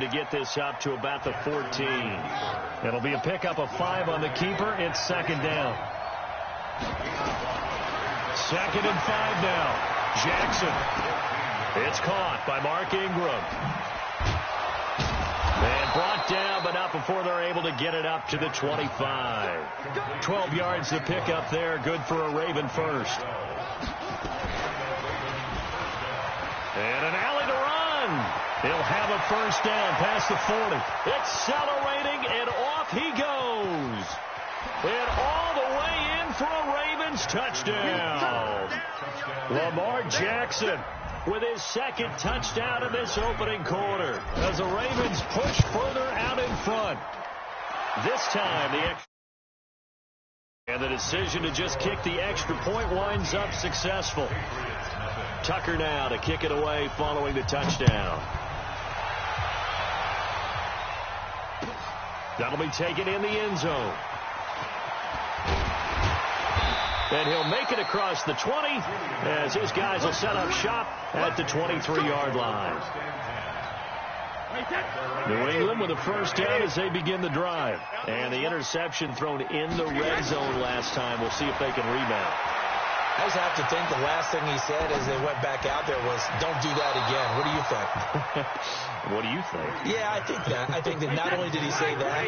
to get this up to about the 14. It'll be a pickup of 5 on the keeper. It's second down. Second and 5 now. Jackson. It's caught by Mark Ingram. And brought down, but not before they're able to get it up to the 25. 12 yards to pick up there. Good for a Raven first. And an alley to run. He'll have a first down past the 40. Accelerating, and off he goes. And all the way in for a Ravens touchdown. Lamar Jackson with his second touchdown in this opening quarter as the Ravens push further out in front. This time, the decision to just kick the extra point winds up successful. Tucker now to kick it away following the touchdown. That'll be taken in the end zone. And he'll make it across the 20 as his guys will set up shop at the 23-yard line. New England with a first down as they begin the drive. And the interception thrown in the red zone last time. We'll see if they can rebound. I just have to think the last thing he said as they went back out there was, don't do that again. What do you think? What do you think? Yeah, I think that. I think that not only did he say that,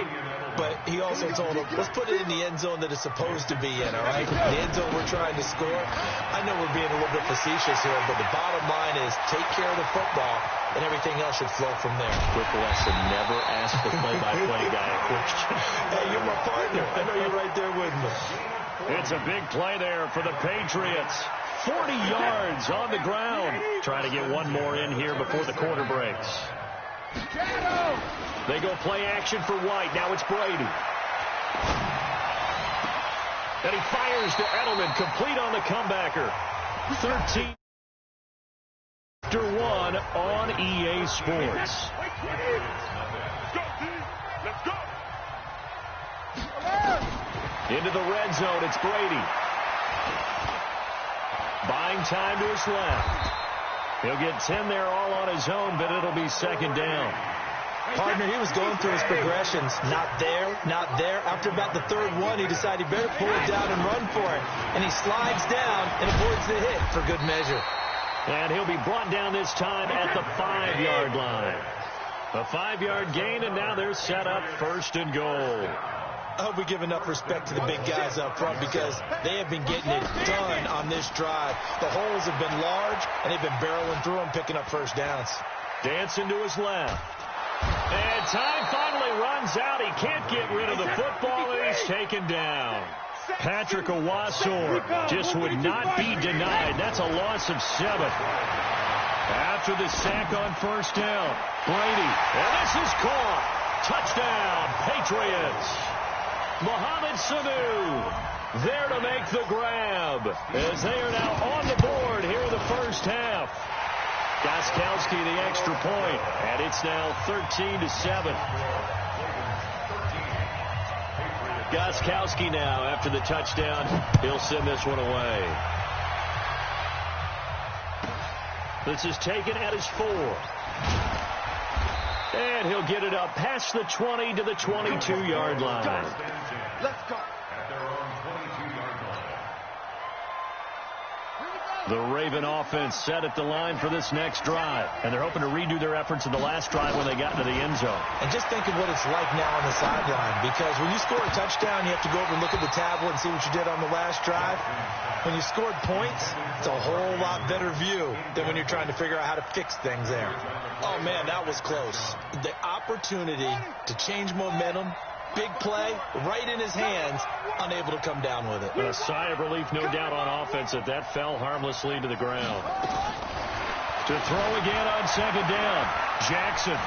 but he also told them, let's put it in the end zone that it's supposed to be in, all right? The end zone we're trying to score. I know we're being a little bit facetious here, but the bottom line is take care of the football, and everything else should flow from there. Quick lesson, never ask the play-by-play guy a question. Hey, you're my partner. I know you're right there with me. It's a big play there for the Patriots. 40 yards on the ground. Trying to get one more in here before the quarter breaks. They go play action for White. Now it's Brady. And he fires to Edelman, complete on the comebacker. 13 after 1 on EA Sports. Into the red zone, it's Brady. Buying time to his left. He'll get 10 there all on his own, but it'll be second down. Partner, he was going through his progressions. Not there, not there. After about the third one, he decided he better pull it down and run for it. And he slides down and avoids the hit for good measure. And he'll be brought down this time at the 5-yard line. A 5-yard gain, and now they're set up first and goal. I hope we give enough respect to the big guys up front because they have been getting it done on this drive. The holes have been large, and they've been barreling through them, picking up first downs. Dancing to his left. And time finally runs out. He can't get rid of the football, and he's taken down. Patrick Owasor just would not be denied. That's a loss of 7. After the sack on first down, Brady. And this is caught. Touchdown, Patriots. Mohamed Sanu there to make the grab as they are now on the board here in the first half. Gostkowski the extra point, and it's now 13-7. Gostkowski now after the touchdown. He'll send this one away. This is taken at his 4. And he'll get it up past the 20 to the 22-yard line. Let's go. The Raven offense set at the line for this next drive. And they're hoping to redo their efforts in the last drive when they got into the end zone. And just think of what it's like now on the sideline. Because when you score a touchdown, you have to go over and look at the tablet and see what you did on the last drive. When you scored points, it's a whole lot better view than when you're trying to figure out how to fix things there. Oh, man, that was close. The opportunity to change momentum, big play, right in his hands, unable to come down with it. A sigh of relief, no doubt, on offense that fell harmlessly to the ground. To throw again on second down, Jackson.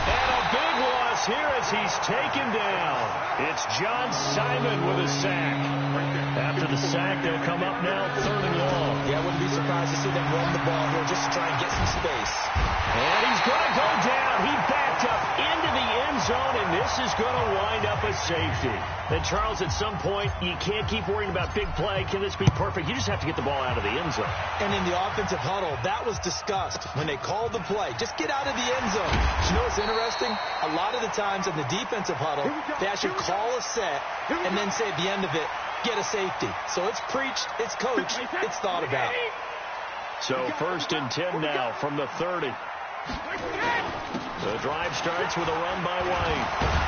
And a big loss here as he's taken down. It's John Simon with a sack. After the sack, they'll come up now third and long. Yeah, I wouldn't be surprised to see them run the ball here just to try and get some space. And he's going to go down. He backed up into the end zone, and this this is going to wind up a safety. And, Charles, at some point, you can't keep worrying about big play. Can this be perfect? You just have to get the ball out of the end zone. And in the offensive huddle, that was discussed when they called the play. Just get out of the end zone. But you know what's interesting? A lot of the times in the defensive huddle, they actually call a set and then say at the end of it, get a safety. So it's preached, it's coached, it's thought about. So 1st and 10 now from the 30. The drive starts with a run by White.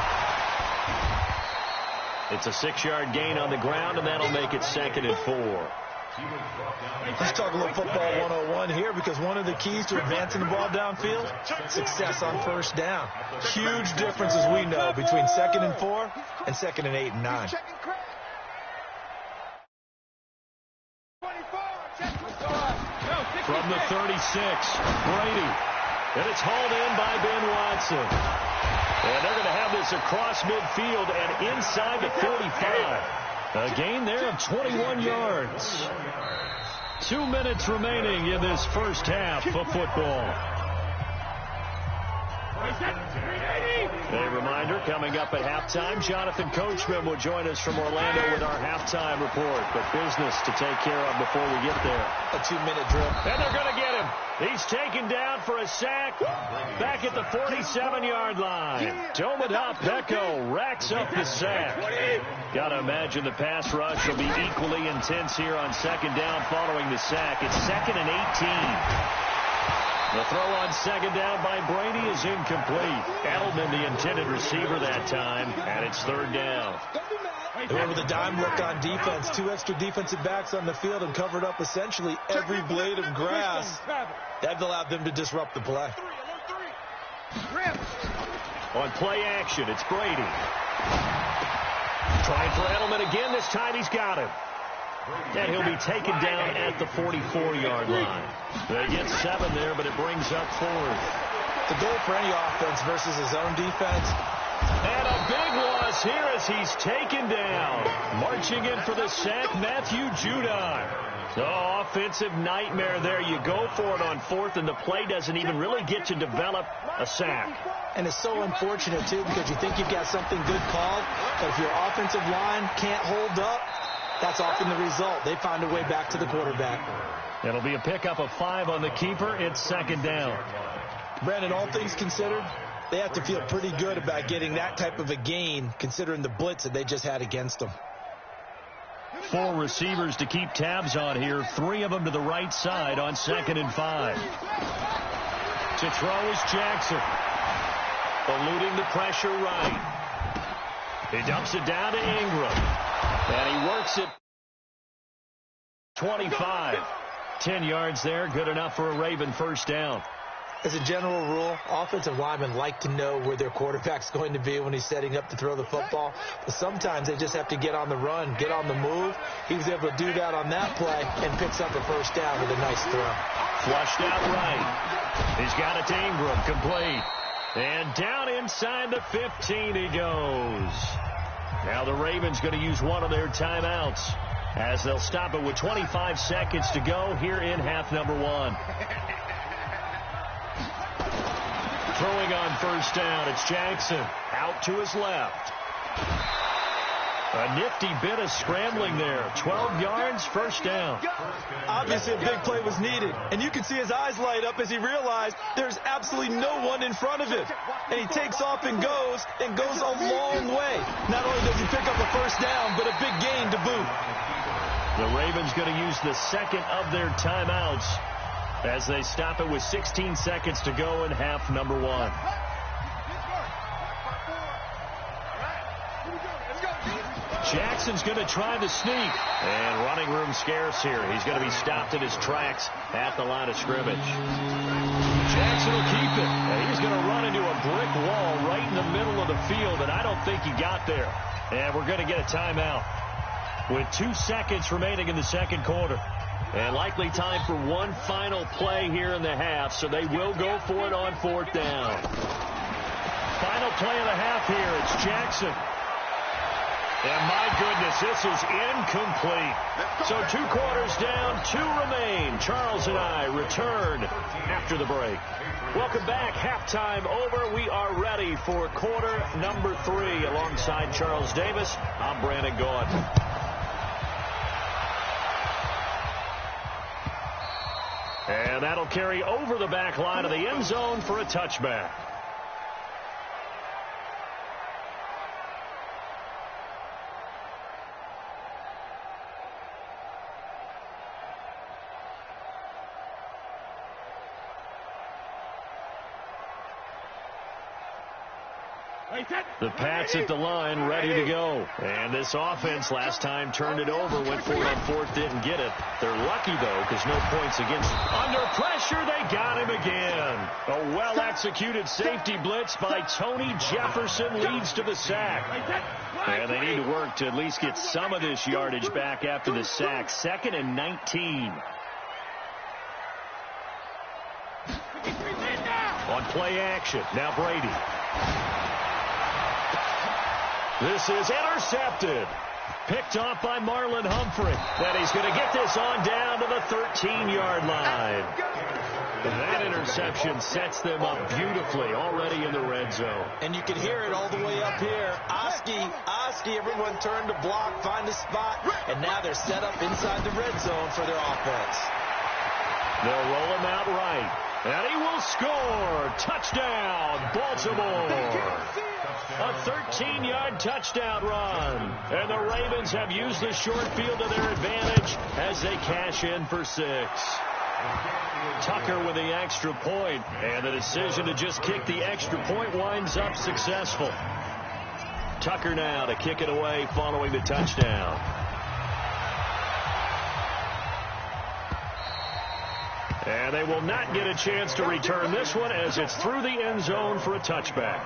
It's a 6-yard gain on the ground, and that'll make it 2nd and 4. Let's talk a little football 101 here, because one of the keys to advancing the ball downfield, success on first down. Huge differences we know between 2nd and 4 and 2nd and 8 and 9. From the 36, Brady. And it's hauled in by Ben Watson. And they're going to have this across midfield and inside the 45. A gain there of 21 yards. 2 minutes remaining in this first half of football. A reminder, coming up at halftime, Jonathan Coachman will join us from Orlando with our halftime report. But business to take care of before we get there. A 2-minute drill. And they're going to get him. He's taken down for a sack back at the 47-yard line. Domodop Peko racks up the sack. Got to imagine the pass rush will be equally intense here on 2nd down following the sack. It's 2nd and 18. The throw on 2nd down by Brady is incomplete. Edelman, the intended receiver that time, and it's 3rd down. They went with a dime look on defense. 2 extra defensive backs on the field and covered up essentially every blade of grass. That allowed them to disrupt the play. On play action, it's Brady. Trying for Edelman again. This time he's got him. And he'll be taken down at the 44-yard line. They get 7 there, but it brings up 4th. The goal for any offense versus his own defense. And a big loss here as he's taken down. Marching in for the sack, Matthew Judon. Oh, offensive nightmare there. You go for it on 4th, and the play doesn't even really get to develop a sack. And it's so unfortunate, too, because you think you've got something good called, but if your offensive line can't hold up, that's often the result. They find a way back to the quarterback. It'll be a pickup of 5 on the keeper. It's 2nd down. Brandon, all things considered, they have to feel pretty good about getting that type of a gain, considering the blitz that they just had against them. 4 receivers to keep tabs on here. 3 of them to the right side on 2nd and 5. To throw is Jackson. Eluding the pressure right. He dumps it down to Ingram. And he works it 25. 10 yards there. Good enough for a Raven first down. As a general rule, offensive linemen like to know where their quarterback's going to be when he's setting up to throw the football. But sometimes they just have to get on the run, get on the move. He was able to do that on that play and picks up a first down with a nice throw. Flushed out right. He's got it to Ingram. Complete. And down inside the 15 he goes. Now the Ravens going to use one of their timeouts as they'll stop it with 25 seconds to go here in half number 1. Throwing on first down, it's Jackson out to his left. A nifty bit of scrambling there. 12 yards, first down. Obviously a big play was needed, and you can see his eyes light up as he realized there's absolutely no one in front of him. And he takes off and goes a long way. Not only does he pick up a first down, but a big gain to boot. The Ravens going to use the second of their timeouts as they stop it with 16 seconds to go in half number 1. Jackson's going to try the sneak. And running room scarce here. He's going to be stopped in his tracks at the line of scrimmage. Jackson will keep it. And he's going to run into a brick wall right in the middle of the field, and I don't think he got there. And we're going to get a timeout with 2 seconds remaining in the second quarter. And likely time for one final play here in the half, so they will go for it on 4th down. Final play of the half here. It's Jackson. And my goodness, this is incomplete. So 2 quarters down, 2 remain. Charles and I return after the break. Welcome back. Halftime over. We are ready for quarter number 3. Alongside Charles Davis, I'm Brandon Gaud. And that'll carry over the back line of the end zone for a touchback. The Pats at the line, ready to go. And this offense last time turned it over, went for it on 4th, didn't get it. They're lucky, though, because no points against them. Under pressure, they got him again. A well-executed safety blitz by Tony Jefferson leads to the sack. And they need to work to at least get some of this yardage back after the sack. 2nd and 19. On play action, now Brady. This is intercepted. Picked off by Marlon Humphrey. And he's going to get this on down to the 13-yard line. That interception sets them up beautifully already in the red zone. And you can hear it all the way up here. Oski, everyone turned to block, find a spot, and now they're set up inside the red zone for their offense. They'll roll him out right. And he will score. Touchdown, Baltimore. A 13-yard touchdown run. And the Ravens have used the short field to their advantage as they cash in for 6. Tucker with the extra point, and the decision to just kick the extra point winds up successful. Tucker now to kick it away following the touchdown. And they will not get a chance to return this one as it's through the end zone for a touchback.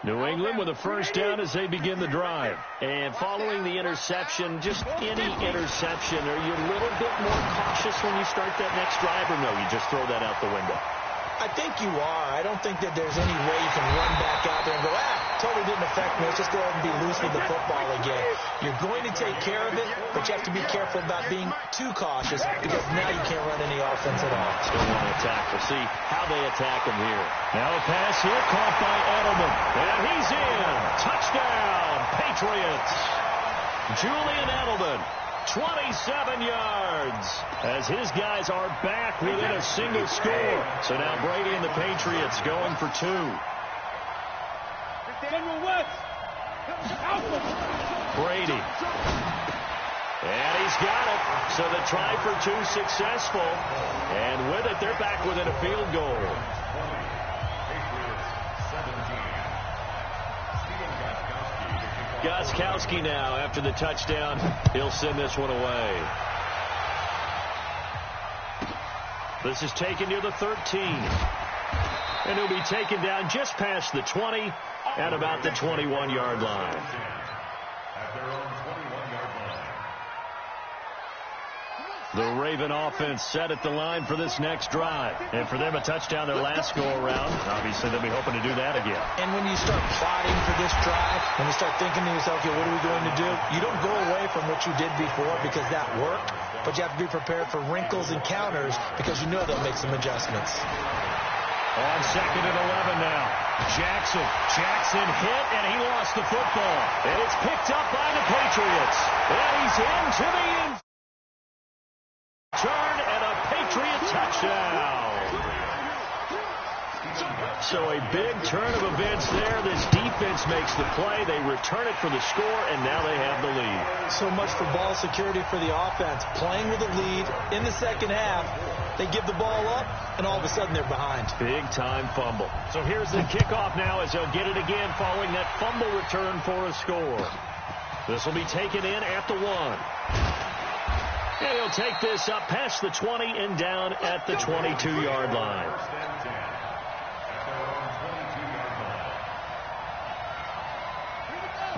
New England with a first down as they begin the drive. And following the interception, just any interception, are you a little bit more cautious when you start that next drive, or no, you just throw that out the window? I think you are. I don't think that there's any way you can run back out there and go, totally didn't affect me. Let's just go ahead and be loose with the football again. You're going to take care of it, but you have to be careful about being too cautious because now you can't run any offense at all. Still want to attack. We'll see how they attack him here. Now a pass here caught by Edelman. And he's in. Touchdown, Patriots. Julian Edelman. 27 yards as his guys are back within a single score. So now Brady and the Patriots going for 2. Brady. And he's got it. So the try for 2 successful. And with it, they're back within a field goal. Gostkowski now after the touchdown. He'll send this one away. This is taken near the 13. And he'll be taken down just past the 20 at about the 21-yard line. The Raven offense set at the line for this next drive. And for them, a touchdown their last go-around. Obviously, they'll be hoping to do that again. And when you start plotting for this drive, when you start thinking to yourself, okay, what are we going to do? You don't go away from what you did before because that worked. But you have to be prepared for wrinkles and counters because you know they'll make some adjustments. On 2nd and 11 now. Jackson hit, and he lost the football. And it's picked up by the Patriots. And he's into the end. Turn and a Patriot touchdown. So a big turn of events there. This defense makes the play. They return it for the score, and now they have the lead. So much for ball security for the offense. Playing with a lead in the second half. They give the ball up, and all of a sudden they're behind. Big-time fumble. So here's the kickoff now as they'll get it again following that fumble return for a score. This will be taken in at the 1. And he'll take this up past the 20 and down at the 22-yard line.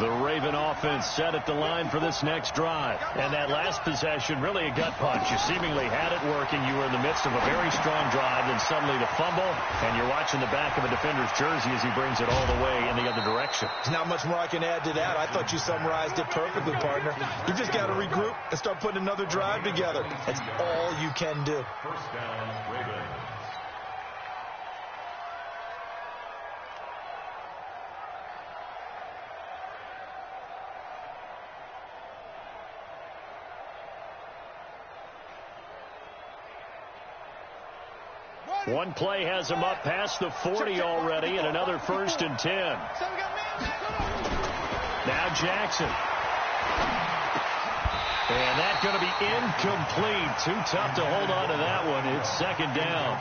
The Raven offense set at the line for this next drive. And that last possession, really a gut punch. You seemingly had it working. You were in the midst of a very strong drive, then suddenly the fumble, and you're watching the back of a defender's jersey as he brings it all the way in the other direction. There's not much more I can add to that. I thought you summarized it perfectly, partner. You just got to regroup and start putting another drive together. That's all you can do. First down, Ravens. One play has him up past the 40 already, and another 1st and 10. Now Jackson. And that's going to be incomplete. Too tough to hold on to that one. It's 2nd down.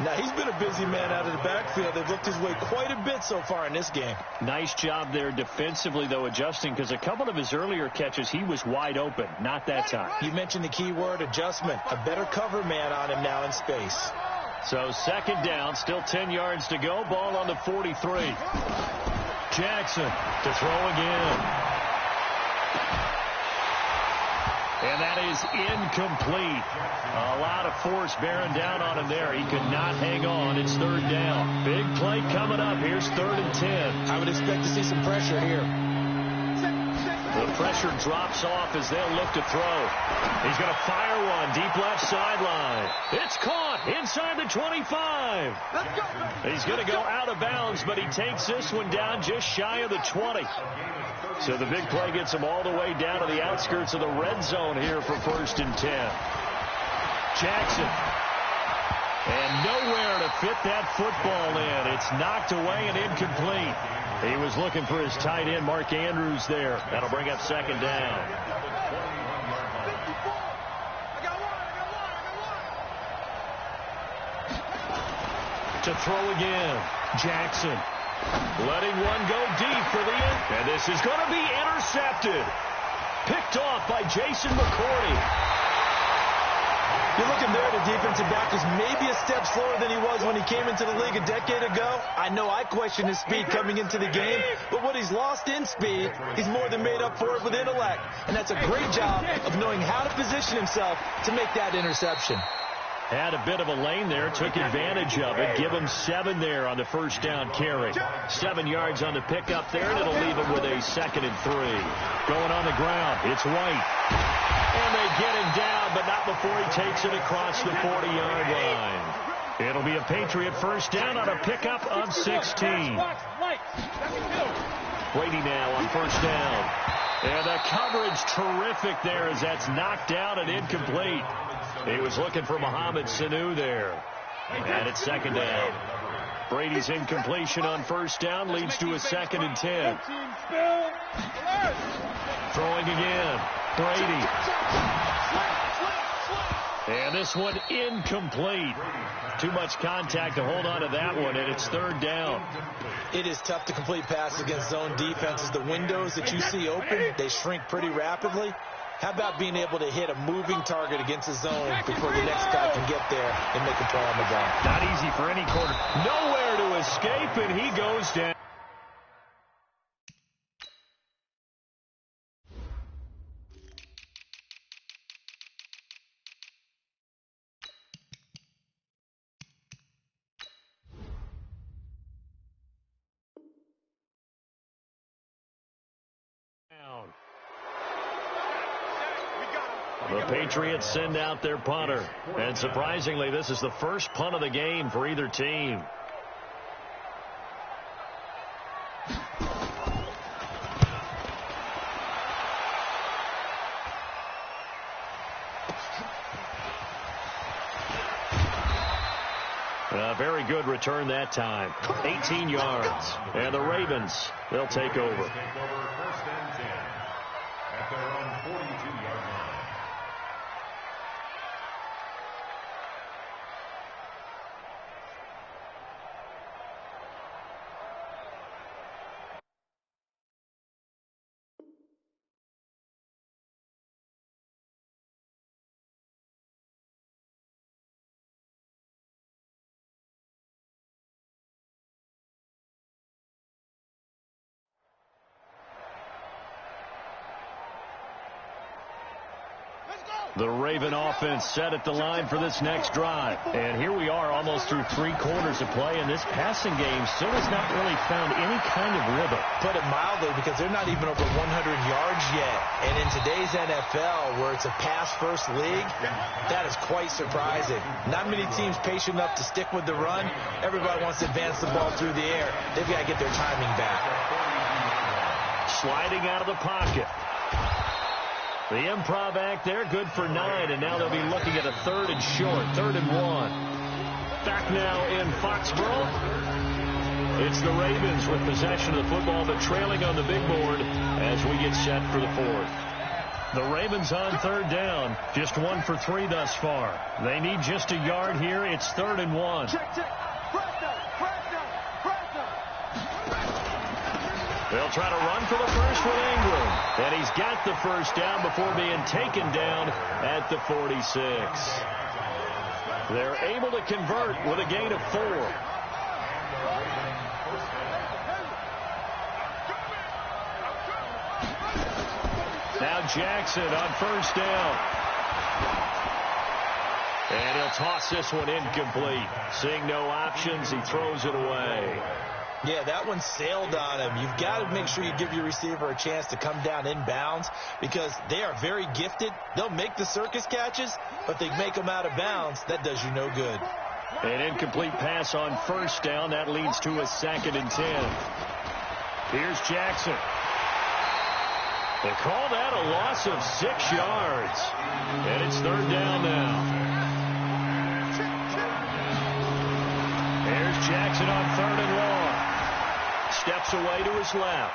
Now, he's been a busy man out of the backfield. They've looked his way quite a bit so far in this game. Nice job there defensively, though, adjusting, because a couple of his earlier catches, he was wide open. Not that time. You mentioned the key word, adjustment. A better cover man on him now in space. So 2nd down, still 10 yards to go. Ball on the 43. Jackson to throw again. And that is incomplete. A lot of force bearing down on him there. He could not hang on. It's 3rd down. Big play coming up. Here's 3rd and 10. I would expect to see some pressure here. The pressure drops off as they'll look to throw. He's going to fire one deep left sideline. It's caught inside the 25. He's going to go out of bounds, but he takes this one down just shy of the 20. So the big play gets him all the way down to the outskirts of the red zone here for 1st and 10. Jackson. And nowhere to fit that football in. It's knocked away and incomplete. He was looking for his tight end, Mark Andrews, there. That'll bring up 2nd down. To throw again. Jackson. Letting one go deep for the end. And this is going to be intercepted. Picked off by Jason McCourty. You're looking there, the defensive back is maybe a step slower than he was when he came into the league a decade ago. I know I questioned his speed coming into the game, but what he's lost in speed, he's more than made up for it with intellect. And that's a great job of knowing how to position himself to make that interception. Had a bit of a lane there, took advantage of it. Give him 7 there on the 1st down carry. 7 yards on the pickup there, and it'll leave him with a 2nd and 3. Going on the ground, it's White. And they get him down, but not before he takes it across the 40-yard line. It'll be a Patriot 1st down on a pickup of 16. Brady now on 1st down. And the coverage terrific there as that's knocked down and incomplete. He was looking for Mohamed Sanu there. And it's 2nd down. Brady's incompletion on 1st down leads to a 2nd and 10. Throwing again. Brady. And this one incomplete. Too much contact to hold on to that one, and it's 3rd down. It is tough to complete passes against zone defenses. The windows that you see open, they shrink pretty rapidly. How about being able to hit a moving target against a zone before the next guy can get there and make a play on the ball? Not easy for any quarter. Nowhere to escape, and he goes down. The Patriots send out their punter. And surprisingly, this is the first punt of the game for either team. A very good return that time. 18 yards. And the Ravens, they'll take over. 1st and 10 at their own 42-yard line. The Raven offense set at the line for this next drive. And here we are almost through 3 quarters of play, and this passing game still has not really found any kind of rhythm. Put it mildly, because they're not even over 100 yards yet. And in today's NFL, where it's a pass-first league, that is quite surprising. Not many teams patient enough to stick with the run. Everybody wants to advance the ball through the air. They've got to get their timing back. Sliding out of the pocket. The improv act there, good for 9, and now they'll be looking at a 3rd and short, 3rd and 1. Back now in Foxborough. It's the Ravens with possession of the football, but trailing on the big board as we get set for the 4th. The Ravens on 3rd down, just 1 for 3 thus far. They need just a yard here. It's 3rd and 1. They'll try to run for the first with Ingram. And he's got the first down before being taken down at the 46. They're able to convert with a gain of 4. Now Jackson on first down. And he'll toss this one incomplete. Seeing no options, he throws it away. Yeah, that one sailed on him. You've got to make sure you give your receiver a chance to come down inbounds, because they are very gifted. They'll make the circus catches, but they make them out of bounds. That does you no good. An incomplete pass on first down. That leads to a 2nd and 10. Here's Jackson. They call that a loss of 6 yards. And it's 3rd down now. There's Jackson on 3rd and 1. Steps away to his left.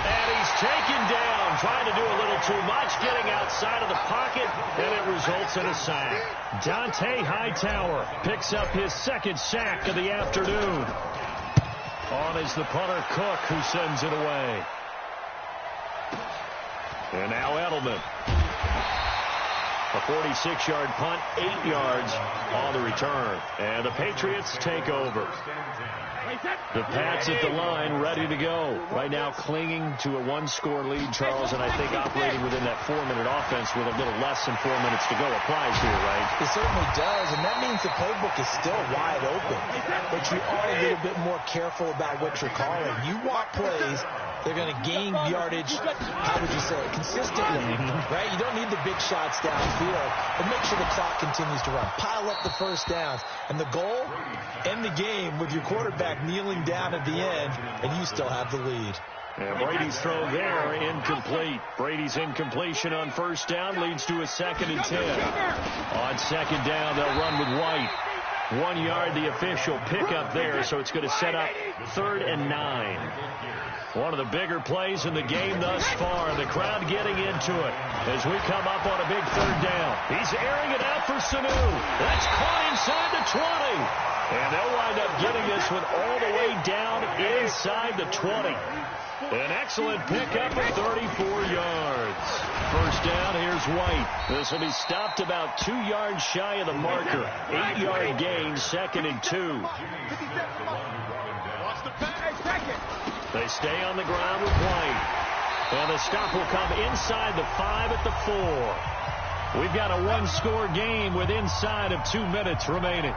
And he's taken down, trying to do a little too much, getting outside of the pocket, and it results in a sack. Dante Hightower picks up his 2nd sack of the afternoon. On is the punter, Cook, who sends it away. And now Edelman. A 46-yard punt, 8 yards on the return. And the Patriots take over. The Pats at the line, ready to go. Right now clinging to a 1-score lead, Charles, and I think operating within that 4-minute offense with a little less than 4 minutes to go applies here, right? It certainly does, and that means the playbook is still wide open. But you are a little bit more careful about what you're calling. You want plays, they're going to gain yardage, how would you say it, consistently, right? You don't need the big shots downfield, but make sure the clock continues to run. Pile up the first downs. And the goal, end the game with your quarterback kneeling down at the end, and you still have the lead. And Brady's throw there, incomplete. Brady's incompletion on first down leads to a 2nd and 10. On 2nd down, they'll run with White. 1 yard, the official pickup there, so it's going to set up 3rd and 9. One of the bigger plays in the game thus far. The crowd getting into it as we come up on a big 3rd down. He's airing it out for Sanu. That's caught inside the 20. And they'll wind up getting this one all the way down inside the 20. An excellent pickup of 34 yards. First down, here's White. This will be stopped about 2 yards shy of the marker. 8-yard gain, 2nd and 2. They stay on the ground with White. And the stop will come inside the 5 at the 4. We've got a 1-score game with inside of 2 minutes remaining.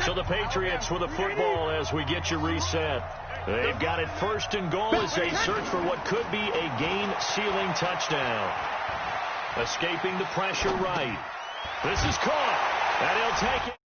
So the Patriots with the football as we get you reset. They've got it 1st and goal as they search for what could be a game-sealing touchdown. Escaping the pressure right. This is caught, and he'll take it.